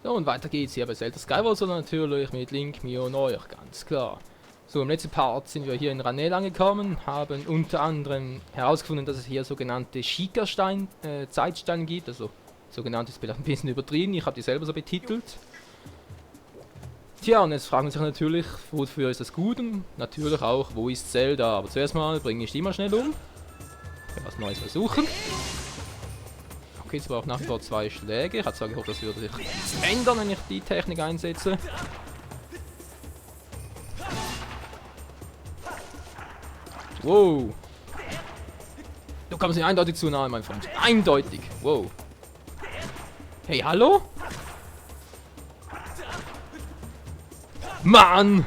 Ja, und weiter geht's hier bei Zelda Skyward, sondern natürlich mit Link, mir und euch, ganz klar. So, im letzten Part sind wir hier in Ranel angekommen, haben unter anderem herausgefunden, dass es hier sogenannte Sheikah-Zeitsteine gibt, also sogenannt ist vielleicht ein bisschen übertrieben, ich habe die selber so betitelt. Tja, und jetzt fragen wir sich natürlich, wofür ist das gut und natürlich auch, wo ist Zelda? Aber zuerst mal bringe ich die mal schnell um. Was Neues versuchen. Okay, es braucht nach wie vor 2 Schläge. Ich hatte zwar gehofft, das würde sich ändern, wenn ich die Technik einsetze. Wow. Du kommst mir eindeutig zu nahe, mein Freund. Eindeutig. Wow. Hey, hallo? Mann!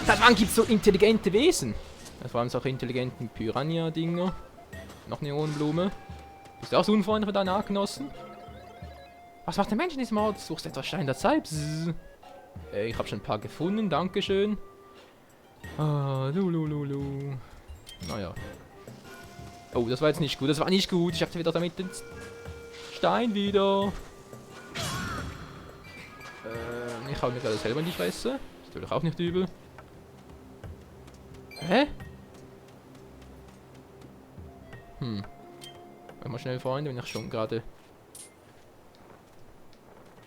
Seit wann gibt's so intelligente Wesen? Vor allem so auch intelligenten Piranha-Dinger. Noch eine Neonblume. Bist du auch so unfreundlich mit deinen Artgenossen? Was macht der Mensch in diesem Ort? Suchst du etwas Stein der Zeit? Ich habe schon ein paar gefunden, dankeschön. Ah, lulululu. Naja. Oh, das war jetzt nicht gut. Das war nicht gut. Ich habe wieder damit den Stein wieder. Ich hau mir gerade selber in die Fresse. Ist natürlich auch nicht übel. Hä? Mal schnell, Freunde, wenn ich schon gerade...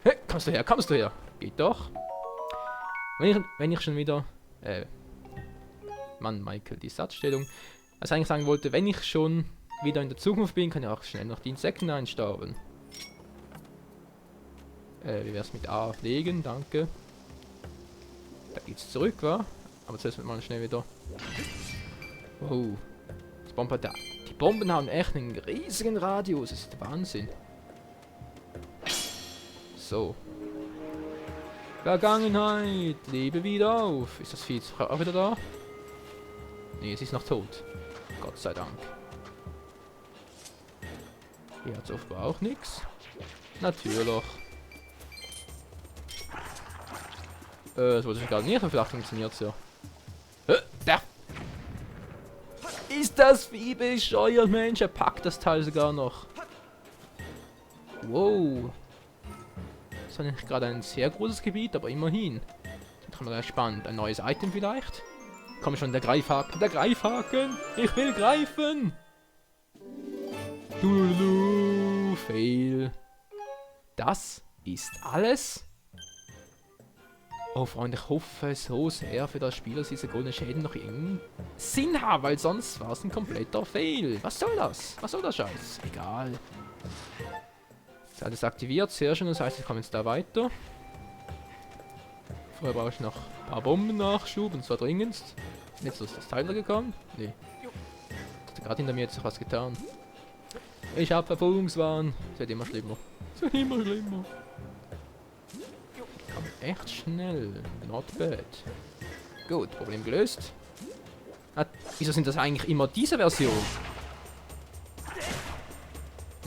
Hey, kommst du her, kommst du her? Geht doch. Wenn ich schon wieder... Mann, Michael, die Satzstellung. Was ich eigentlich sagen wollte, wenn ich schon wieder in der Zukunft bin, kann ich auch schnell noch die Insekten einstauben. Wie wär's mit A legen? Danke. Da geht's zurück, wa? Aber zuerst wird man schnell wieder... Wow. Das Bomber da. Die Bomben haben echt einen riesigen Radius. Das ist der Wahnsinn. So. Vergangenheit. Lebe wieder auf. Ist das Vieh auch wieder da? Nee, es ist noch tot. Gott sei Dank. Hier hat es offenbar auch nichts. Natürlich. Das wollte ich gerade nicht, aber vielleicht funktioniert es ja. Da! Ist das Vieh bescheuert, Mensch? Er packt das Teil sogar noch. Wow. Das war nicht gerade ein sehr großes Gebiet, aber immerhin. Das ist mal spannend. Ein neues Item vielleicht? Komm schon, der Greifhaken. Der Greifhaken! Ich will greifen! Dululu, fail. Das ist alles? Oh, Freunde, ich hoffe so sehr für das Spiel, dass diese goldenen Schäden noch irgendeinen Sinn haben, weil sonst war es ein kompletter Fail. Was soll das? Was soll der Scheiß? Egal. Das ist alles aktiviert, sehr schön, das heißt, ich komme jetzt da weiter. Vorher brauche ich noch ein paar Bomben-Nachschub, und zwar dringendst. Jetzt ist das Teil da gekommen? Nee. Hat gerade hinter mir jetzt was getan. Ich habe Verfolgungswahn. Es wird immer schlimmer. Es wird immer schlimmer. Kam echt schnell. Not bad. Gut, Problem gelöst. Ah, wieso sind das eigentlich immer diese Version?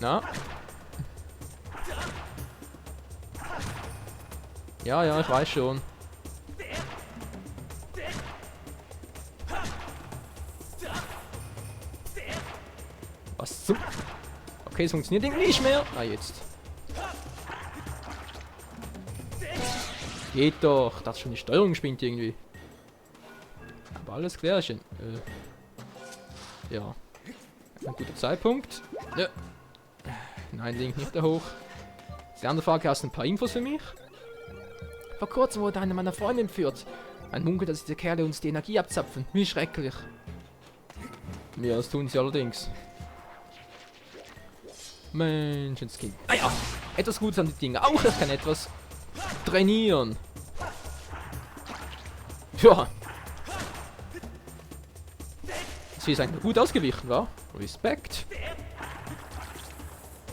Na? Ja, ja, ich weiß schon. Was zum... Okay, es funktioniert irgendwie nicht mehr. Ah, jetzt. Geht doch. Das ist schon die Steuerung spinnt irgendwie. Aber alles klärchen. Ja. Ein guter Zeitpunkt. Ja. Nein, Link nicht da hoch. Die andere Frage, hast du ein paar Infos für mich? Vor kurzem wurde eine meiner Freunde entführt. Man munkelt, dass diese Kerle uns die Energie abzapfen. Wie schrecklich. Ja, das tun sie allerdings. Menschenskind. Ah ja, etwas Gutes an die Dinge. Auch ich kann etwas trainieren. Ja. Das ist eigentlich gut ausgewichen, wa? Respekt.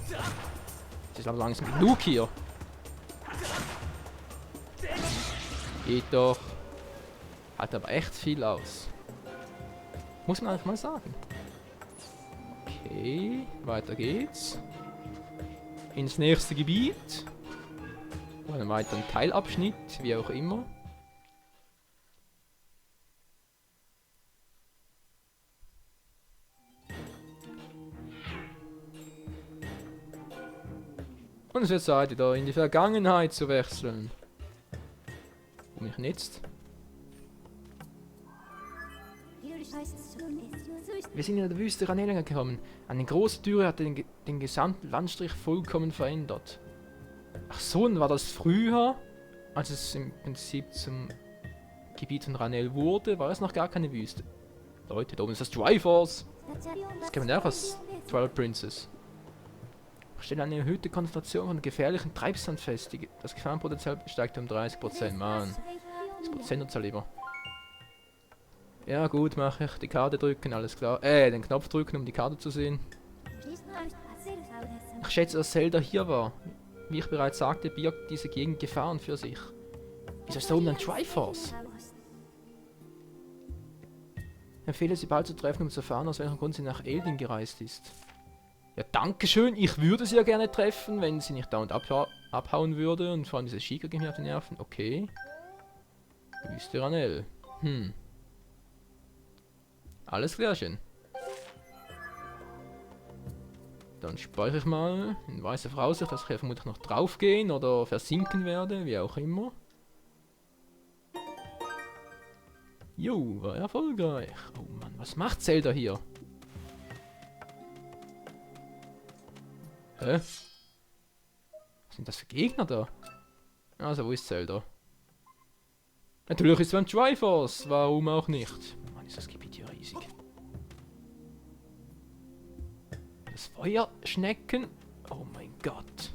Das ist aber langsam genug hier. Geht doch. Hat aber echt viel aus. Muss man einfach mal sagen. Okay, weiter geht's. Ins nächste Gebiet. Oder einen weiteren Teilabschnitt, wie auch immer. Und es wird Zeit, wieder in die Vergangenheit zu wechseln. Wo mich jetzt? Wir sind in der Wüste Ranel angekommen. Eine große Türe hat den gesamten Landstrich vollkommen verändert. Ach so, und war das früher, als es im Prinzip zum Gebiet von Ranel wurde, war es noch gar keine Wüste. Leute, da oben ist das Triforce. Das kennt man ja auch als Twilight Princess. Stelle eine erhöhte Konzentration von gefährlichen Treibsand fest. Das Gefahrenpotenzial steigt um 30%. Mann. Das Prozentanzahl lieber. Ja gut, mache ich. Die Karte drücken, alles klar. Den Knopf drücken, um die Karte zu sehen. Ich schätze, dass Zelda hier war. Wie ich bereits sagte, birgt diese Gegend Gefahren für sich. Wieso ist da oben ein Triforce? Ich empfehle sie bald zu treffen, um zu erfahren, aus welchem Grund sie nach Eldin gereist ist. Ja, dankeschön. Ich würde sie ja gerne treffen, wenn sie nicht dauernd abhauen würde. Und vor allem diese Shika gehen mir auf die Nerven. Okay. Wüste Ranel. Alles klärchen. Dann speichere ich mal in weißer Voraussicht, dass ich hier vermutlich noch draufgehen oder versinken werde, wie auch immer. Jo, war erfolgreich. Oh Mann, was macht Zelda hier? Hä? Was sind das für Gegner da? Also, wo ist Zelda? Natürlich ist es ein Triforce, warum auch nicht? Mann, ist das Gebiet hier riesig. Das Feuerschnecken? Oh mein Gott.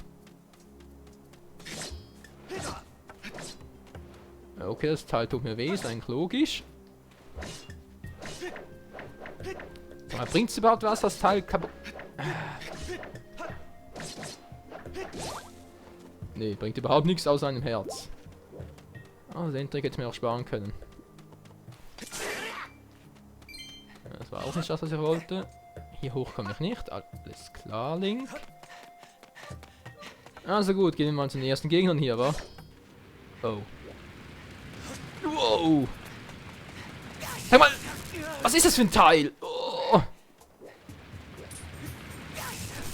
Okay, das Teil tut mir weh, ist eigentlich logisch. Aber bringt es überhaupt was, das Teil kaputt... Nee, bringt überhaupt nichts aus einem Herz. Ah, den Trick hätte ich mir auch sparen können. Das war auch nicht das, was ich wollte. Hier hoch komme ich nicht. Alles klar, Link. Also gut, gehen wir mal zu den ersten Gegnern hier, wa? Oh. Wow! Sag mal! Was ist das für ein Teil? Oh.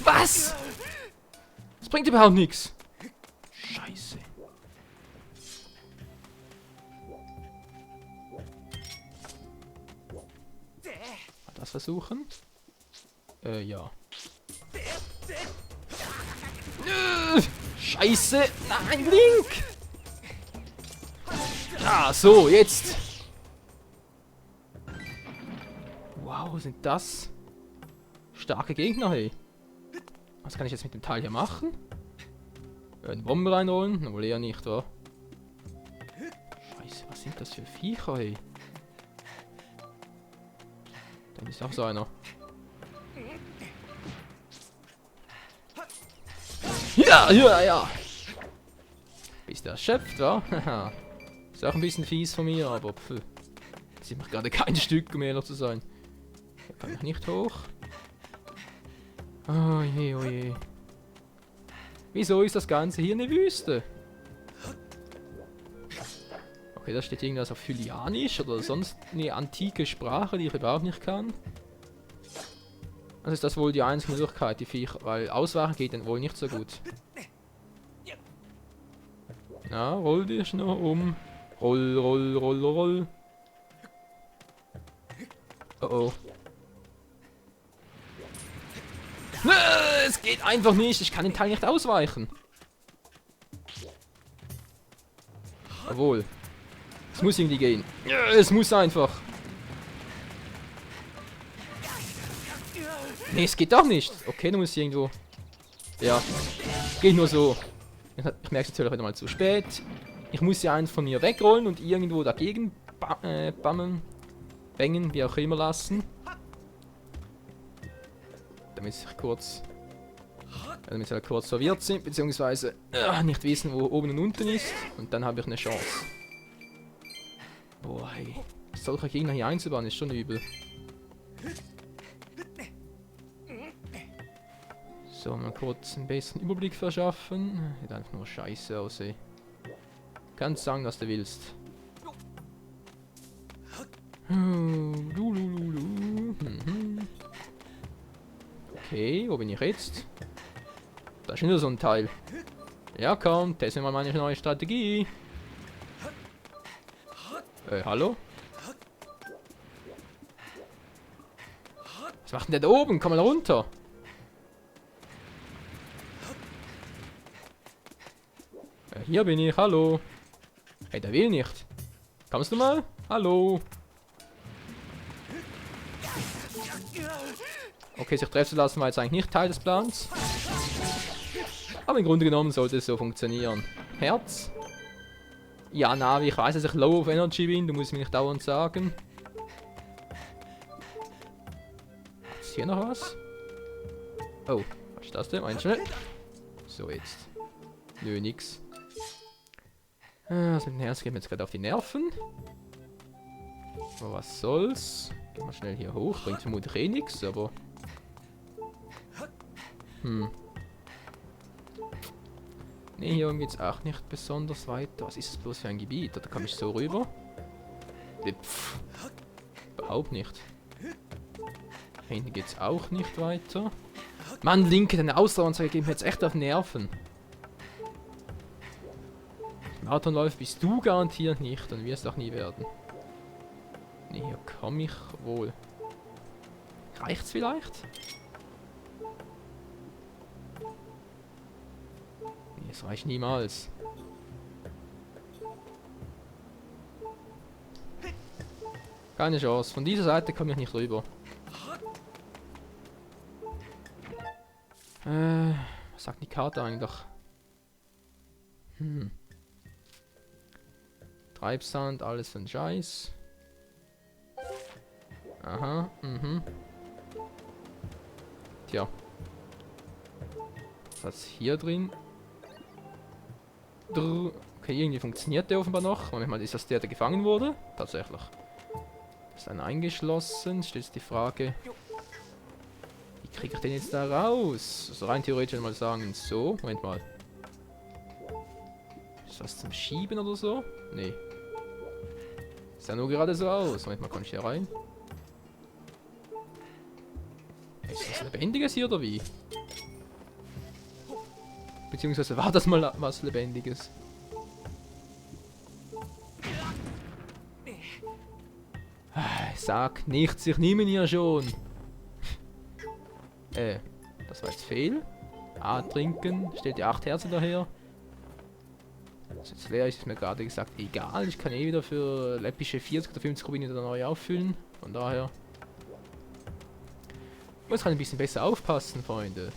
Was? Das bringt überhaupt nichts. Scheiße. Mal das versuchen? Ja. Scheiße! Nein, Link! Ah, so, jetzt! Wow, sind das starke Gegner, hey. Was kann ich jetzt mit dem Teil hier machen? Eine Bombe reinholen? Wohl eher nicht, wa? Scheiße, was sind das für Viecher, hey? Da ist auch so einer. Ja, ja, ja! Bist du erschöpft, wa? Haha. Ist auch ein bisschen fies von mir, aber pff. Sie macht gerade kein Stück, um ehrlich zu sein. Hier kann ich nicht hoch. Oh je, oh je. Wieso ist das Ganze hier eine Wüste? Okay, da steht irgendwas auf Hylianisch oder sonst eine antike Sprache, die ich überhaupt nicht kann. Also ist das wohl die einzige Möglichkeit, die Viecher, weil ausweichen geht dann wohl nicht so gut. Na, roll dich noch um. Roll, roll, roll, roll. Oh oh. Es geht einfach nicht. Ich kann den Teil nicht ausweichen. Jawohl. Es muss irgendwie gehen. Es muss einfach. Nee, es geht doch nicht. Okay, du musst irgendwo. Ja. Geht nur so. Ich merke es natürlich wieder mal zu spät. Ich muss ja einen von mir wegrollen und irgendwo dagegen bammen, bängen, wie auch immer lassen. Damit sie halt kurz verwirrt sind, beziehungsweise nicht wissen, wo oben und unten ist. Und dann habe ich eine Chance. Boah, hey. Solche Gegner hier einzubauen ist schon übel. So, mal kurz einen besseren Überblick verschaffen. Sieht einfach nur scheiße aus, ey. Kannst sagen, was du willst. Okay, wo bin ich jetzt? Da ist wieder so ein Teil. Ja, komm, testen wir mal meine neue Strategie. Hallo? Was macht denn der da oben? Komm mal runter. Hier bin ich, hallo. Hey, der will nicht. Kommst du mal? Hallo. Okay, sich treffen lassen war jetzt eigentlich nicht Teil des Plans. Aber im Grunde genommen sollte es so funktionieren. Herz. Ja, Navi, ich weiß, dass ich low auf Energy bin. Du musst mir nicht dauernd sagen. Ist hier noch was? Oh, was ist das denn? Ein schnell. So, jetzt. Nö, nix. Das mit dem Herz geht mir jetzt gerade auf die Nerven. Aber was soll's? Gehen wir schnell hier hoch. Bringt vermutlich eh nichts, aber... Ne, hier geht's auch nicht besonders weiter. Was ist das bloß für ein Gebiet? Da komme ich so rüber. Pff. Überhaupt nicht. Hier hinten geht's auch nicht weiter. Mann, Linke, deine Ausdaueranzeige geht mir jetzt echt auf Nerven. Marathonläufer bist du garantiert nicht und wirst auch nie werden. Ne, hier komme ich wohl. Reicht's vielleicht? Nee, es reicht niemals. Keine Chance. Von dieser Seite komme ich nicht rüber. Was sagt die Karte eigentlich? Treibsand, alles für den Scheiß. Aha, Tja. Was ist hier drin? Okay, irgendwie funktioniert der offenbar noch. Manchmal ist das der gefangen wurde. Tatsächlich. Ist dann eingeschlossen. Stellt sich die Frage, wie kriege ich den jetzt da raus? Also rein theoretisch mal sagen, so. Moment mal. Ist das zum Schieben oder so? Nee. Sah nur gerade so aus. Moment mal, kann ich hier rein? Ist das Lebendiges hier oder wie? Beziehungsweise war das mal was Lebendiges? Sag nichts, ich nehme ihn hier schon. Das war jetzt fehl. Trinken. Stellt die 8 Herzen daher. Das ist jetzt leer, ist mir gerade gesagt. Egal, ich kann eh wieder für läppische 40 oder 50 Rubine wieder neu auffüllen. Von daher. Muss halt ein bisschen besser aufpassen, Freunde.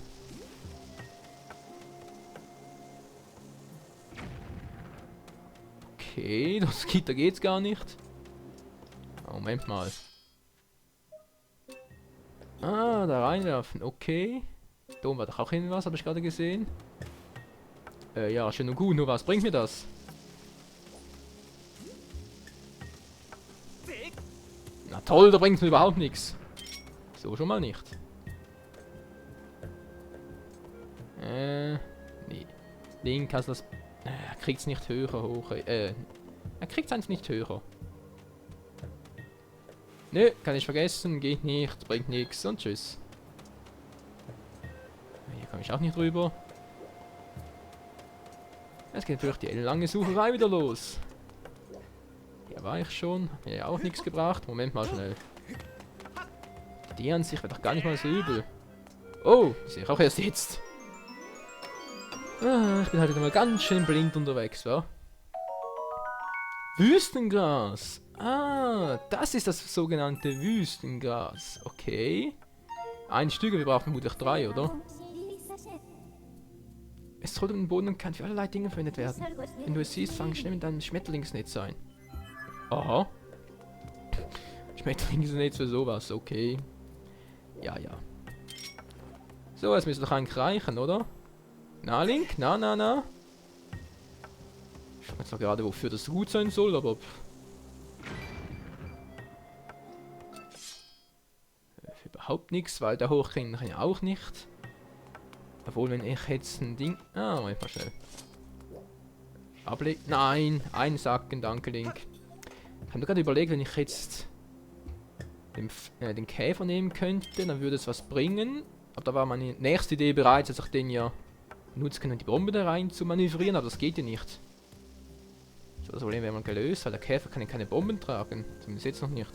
Okay, das Gitter geht's gar nicht. Moment mal. Da reinwerfen. Okay. Da oben war doch auch irgendwas, habe ich gerade gesehen. Ja, schön und gut. Nur was bringt mir das? Na toll, da bringt mir überhaupt nichts. So schon mal nicht. Nee. Link, also das... Er kriegt's nicht höher hoch. Er kriegt's einfach nicht höher. Nö, kann ich vergessen, geht nicht, bringt nichts und tschüss. Hier komme ich auch nicht rüber. Es geht durch die lange Sucherei wieder los. Hier war ich schon, hat mir ja auch nichts gebracht. Moment mal schnell. Die an sich wird doch gar nicht mal so übel. Oh, die sehe ich auch erst jetzt. Ich bin halt wieder mal ganz schön blind unterwegs, wa? Wüstengras. Das ist das sogenannte Wüstengras. Okay. Ein Stück, wir brauchen vermutlich 3, oder? Es soll im Boden und kann für allerlei Dinge verwendet werden. Wenn du es siehst, fang schnell mit deinem Schmetterlingsnetz ein. Aha. Schmetterlingsnetz für sowas, okay. Ja. So, jetzt müsste doch eigentlich reichen, oder? Na, Link? Na. Ich weiß jetzt noch gerade, wofür das gut sein soll, aber... Für überhaupt nichts, weil da hoch kann ich auch nicht. Obwohl, wenn ich jetzt ein Ding... Moment mal schnell. Ablegen. Nein, einsacken, danke, Link. Ich habe mir gerade überlegt, wenn ich jetzt den Käfer nehmen könnte, dann würde es was bringen. Aber da war meine nächste Idee bereits, dass ich den ja nutzen können, die Bombe da rein zu manövrieren, aber das geht ja nicht. So, das Problem wäre mal gelöst, weil der Käfer kann ja keine Bomben tragen. Zumindest jetzt noch nicht.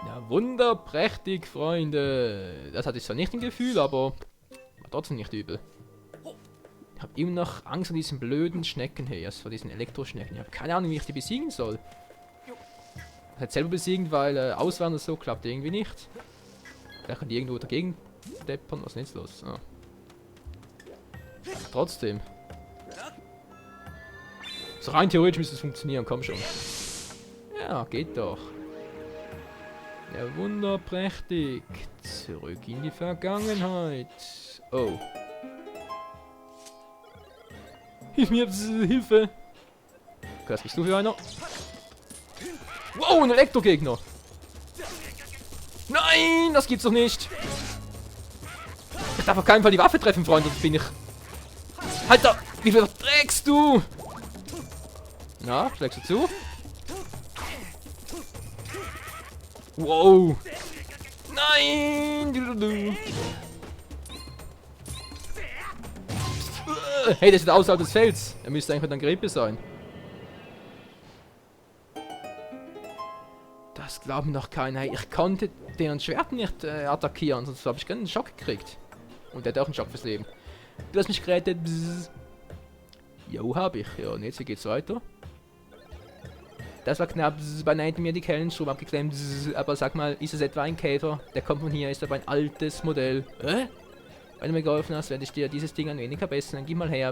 Ja, wunderprächtig, Freunde. Das hatte ich zwar nicht im Gefühl, aber war trotzdem nicht übel. Ich habe immer noch Angst vor diesen blöden Schnecken hier, also vor diesen Elektroschnecken. Ich habe keine Ahnung, wie ich die besiegen soll. Ich hätte selber besiegen, weil Auswählen und so klappt irgendwie nicht. Vielleicht kann die irgendwo dagegen deppern. Was ist denn jetzt los? Ah. Trotzdem. So rein theoretisch müsste es funktionieren, komm schon. Ja, geht doch. Ja, wunderprächtig. Zurück in die Vergangenheit. Oh. Hilf mir, Hilfe! Okay, was bist du für einer? Wow, ein Elektrogegner! Nein, das gibt's doch nicht! Ich darf auf keinen Fall die Waffe treffen, Freund, sonst bin ich... Alter, wie viel verträgst du? Na, schlägst du zu? Wow! Nein! Hey, der sieht außerhalb des Felds. Er müsste eigentlich dann Grippe sein. Das glaubt mir doch keiner. Hey, ich konnte deren Schwert nicht attackieren, sonst habe ich gerne einen Schock gekriegt. Und der hat auch einen Schock fürs Leben. Du hast mich gerettet. Bzzz. Jo, hab ich. Ja, und jetzt, wie geht's weiter? Das war knapp. Beinahe hätten mir die Kellenstrom abgeklemmt. Aber sag mal, ist es etwa ein Käfer? Der kommt von hier, ist aber ein altes Modell. Wenn du mir geholfen hast, werde ich dir dieses Ding ein wenig verbessern. Gib mal her.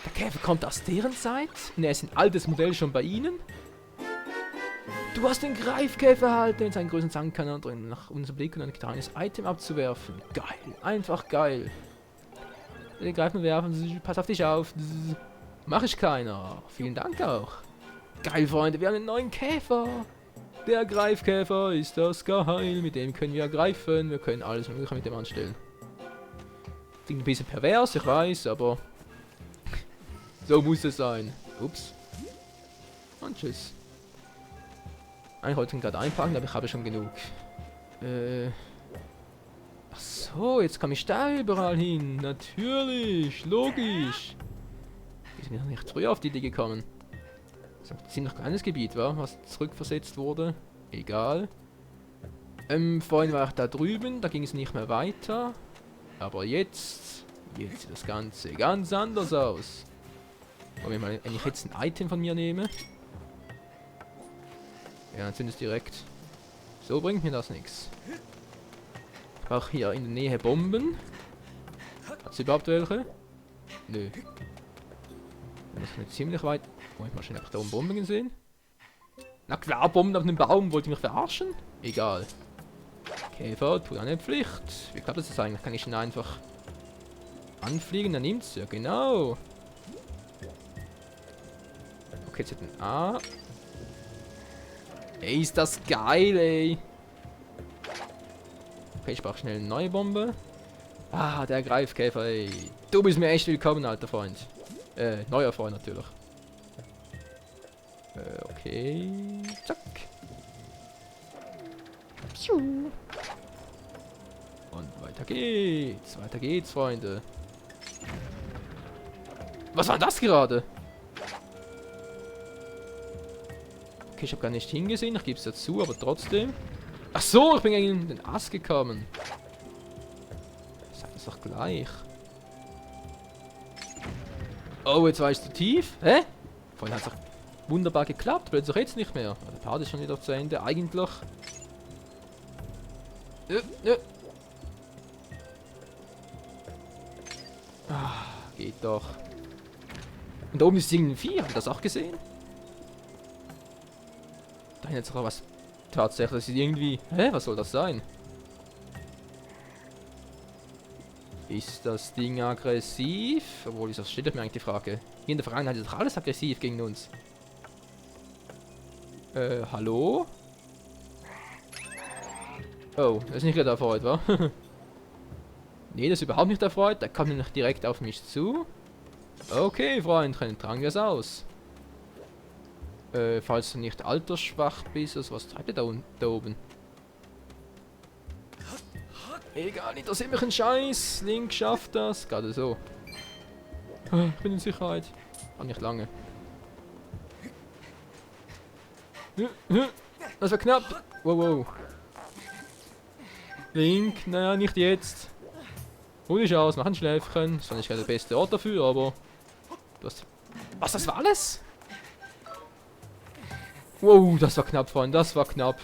Der Käfer kommt aus deren Zeit? Und er ist ein altes Modell schon bei ihnen? Du hast den Greifkäfer erhalten, mit seinen größten Zankkanne drin, nach unserem Blick und ein kleines Item abzuwerfen. Geil, einfach geil. Den Greifen werfen, pass auf dich auf. Mach ich keiner. Vielen Dank auch. Geil, Freunde, wir haben einen neuen Käfer. Der Greifkäfer ist das Geheim, mit dem können wir greifen. Wir können alles Mögliche mit dem anstellen. Klingt ein bisschen pervers, ich weiß, aber so muss es sein. Ups. Und tschüss. Eigentlich wollte ich ihn gerade einpacken, aber ich habe schon genug. Ach so, jetzt komme ich da überall hin. Natürlich, logisch. Wir sind ja nicht früher auf die Idee gekommen. Das ist ein ziemlich kleines Gebiet, war, was zurückversetzt wurde. Egal. Vorhin war ich da drüben, da ging es nicht mehr weiter. Aber jetzt sieht das Ganze ganz anders aus. Wenn ich jetzt ein Item von mir nehme. Ja, dann sind es direkt. So bringt mir das nichts. Ich brauche hier in der Nähe Bomben. Hat es überhaupt welche? Nö. Das ist nicht ziemlich weit. Oh, ich mal schnell da oben Bomben gesehen. Na klar, Bomben auf einem Baum. Wollt ihr mich verarschen? Egal. Käfer, tut eine Pflicht. Wie klappt das eigentlich? Kann ich ihn einfach anfliegen? Dann nimmt's. Ja, genau. Okay, jetzt hat ein A. Ey, ist das geil, ey. Okay, ich brauche schnell eine neue Bombe. Ah, der Greifkäfer, ey. Du bist mir echt willkommen, alter Freund. Neuer Freund natürlich. Okay. Zack. Und weiter geht's. Weiter geht's, Freunde. Was war das gerade? Okay, ich habe gar nicht hingesehen, ich gebe es dazu, aber trotzdem. Ach so, ich bin gegen den Ast gekommen. Sag das doch gleich. Oh, jetzt war ich zu tief. Hä? Vorhin hat es doch wunderbar geklappt, plötzlich jetzt nicht mehr. Der Part ist schon wieder zu Ende, eigentlich. Ah, geht doch. Und da oben ist irgendwie ein Vieh, habt ihr das auch gesehen? Da hinten ist doch was. Tatsächlich, das ist irgendwie... Hä? Was soll das sein? Ist das Ding aggressiv? Obwohl, das steht mir eigentlich die Frage. Hier in der Vergangenheit ist doch alles aggressiv gegen uns. Hallo? Oh, das ist nicht gerade erfreut, wa? Nee, das ist überhaupt nicht erfreut. Der kommt nämlich direkt auf mich zu. Okay, Freund, dann tragen wir es aus. Falls du nicht altersschwach bist, also was treibt ihr da oben? Egal, interessiert mich ein Scheiß. Link schafft das. Gerade so. Ich bin in Sicherheit. Auch nicht lange. Das war knapp. Wow, wow. Link, naja, nicht jetzt. Ohne Chance, mach ein Schläfchen. Das war nicht der beste Ort dafür, aber... Du hast... Was, das war alles? Wow, das war knapp, Freunde, das war knapp.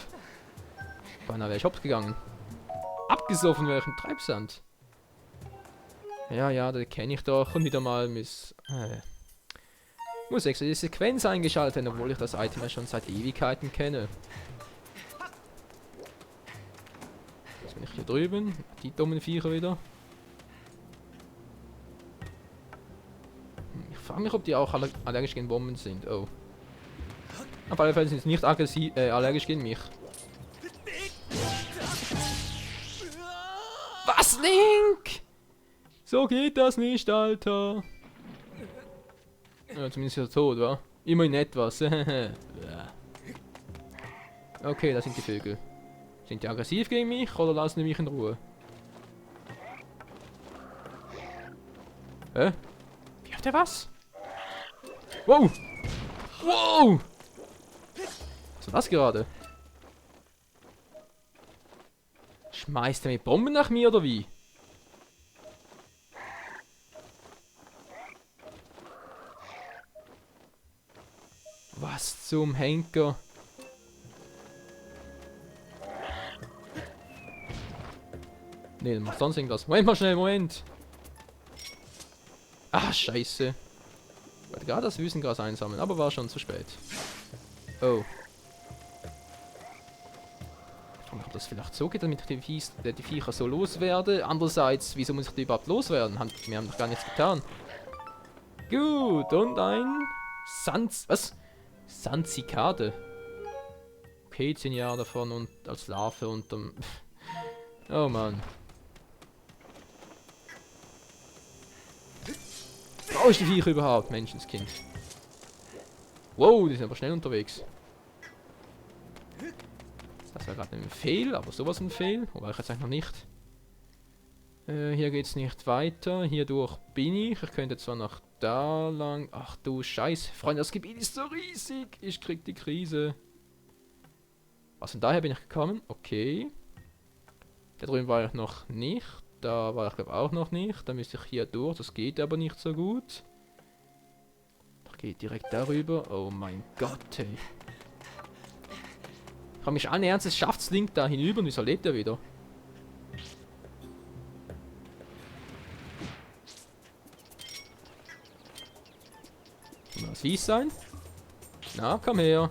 Beinahe wäre ich hops gegangen. Abgesoffen wäre ich im Treibsand. Ja, ja, den kenne ich doch. Und wieder mal muss extra die Sequenz eingeschaltet, obwohl ich das Item ja schon seit Ewigkeiten kenne. Jetzt bin ich hier drüben. Die dummen Viecher wieder. Ich frage mich, ob die auch allergisch gegen Bomben sind. Oh. Auf alle Fälle sind sie nicht allergisch gegen mich. Was, Link? So geht das nicht, Alter. Ja, zumindest ist er tot, wa? Immerhin etwas. Okay, das sind die Vögel. Sind die aggressiv gegen mich oder lassen die mich in Ruhe? Hä? Wie hat der was? Wow! Wow! Was war das gerade? Schmeißt er mit Bomben nach mir oder wie? Was zum Henker? Ne, dann macht sonst irgendwas. Moment mal schnell, Moment! Ah, scheiße. Ich wollte gerade das Wüstengras einsammeln, aber war schon zu spät. Oh. Ich frage mich, ob das vielleicht so geht, damit ich die Viecher so loswerde. Andererseits, wieso muss ich die überhaupt loswerden? Wir haben doch gar nichts getan. Gut, und ein... Was? Sandzikade. Okay, 10 Jahre davon und als Larve unterm... Oh Mann. Brauche ich die Viecher überhaupt, Menschenskind? Wow, die sind aber schnell unterwegs. Das war gerade ein Fail, aber sowas ein Fail. Wobei ich jetzt eigentlich noch nicht. Hier geht's nicht weiter. Hierdurch bin ich. Ich könnte zwar nach da lang. Ach du Scheiße. Freunde, das Gebiet ist so riesig. Ich krieg die Krise. Was, von daher bin ich gekommen? Okay. Da drüben war ich noch nicht. Da war ich glaube auch noch nicht. Da müsste ich hier durch. Das geht aber nicht so gut. Das geht direkt darüber. Oh mein Gott, ey. Ich frage mich allen Ernstes, schafft's Link da hinüber und wieso lebt er wieder? Kann das fies sein? Na, komm her.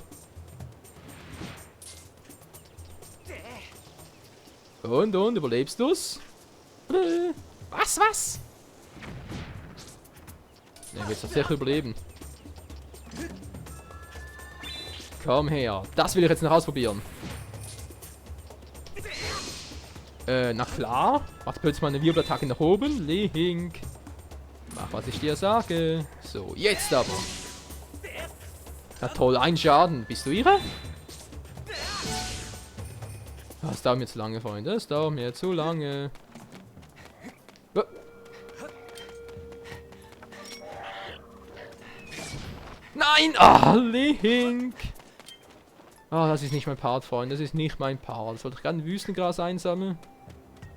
Und, überlebst du's? Was? Ne, willst du sicher überleben? Komm her. Das will ich jetzt noch ausprobieren. Na klar. Macht plötzlich mal eine Wirbelattacke nach oben. Link. Mach, was ich dir sage. So, jetzt aber. Na toll, ein Schaden. Bist du ihre? Das dauert mir zu lange, Freunde. Das dauert mir zu lange. Nein! Ah, Link! Ah, das ist nicht mein Part, Freunde. Das ist nicht mein Part. Sollte ich gerne Wüstengras einsammeln?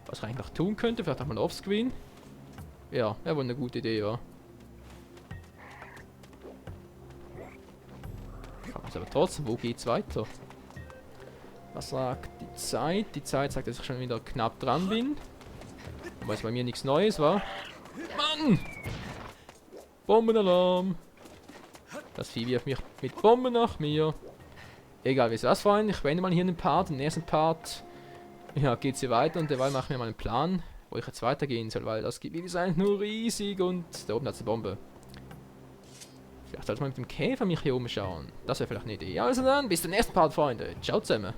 Was ich eigentlich noch tun könnte? Vielleicht auch mal offscreen? Ja, wäre wohl eine gute Idee, ja. Aber trotzdem, wo geht's weiter? Was sagt die Zeit? Die Zeit sagt, dass ich schon wieder knapp dran bin. Wobei es bei mir nichts Neues war. Mann! Bombenalarm! Das Vieh wirft mich mit Bomben nach mir. Egal, wie es das, Freunde. Ich beende mal hier den Part. Im nächsten Part ja, geht es hier weiter und derweil mache ich mir mal einen Plan, wo ich jetzt weitergehen soll, weil das Gebiet ist eigentlich nur riesig und da oben hat es eine Bombe. Vielleicht sollte man mit dem Käfer mich hier umschauen. Das wäre vielleicht eine Idee. Also dann, bis zum nächsten Part, Freunde. Ciao zusammen.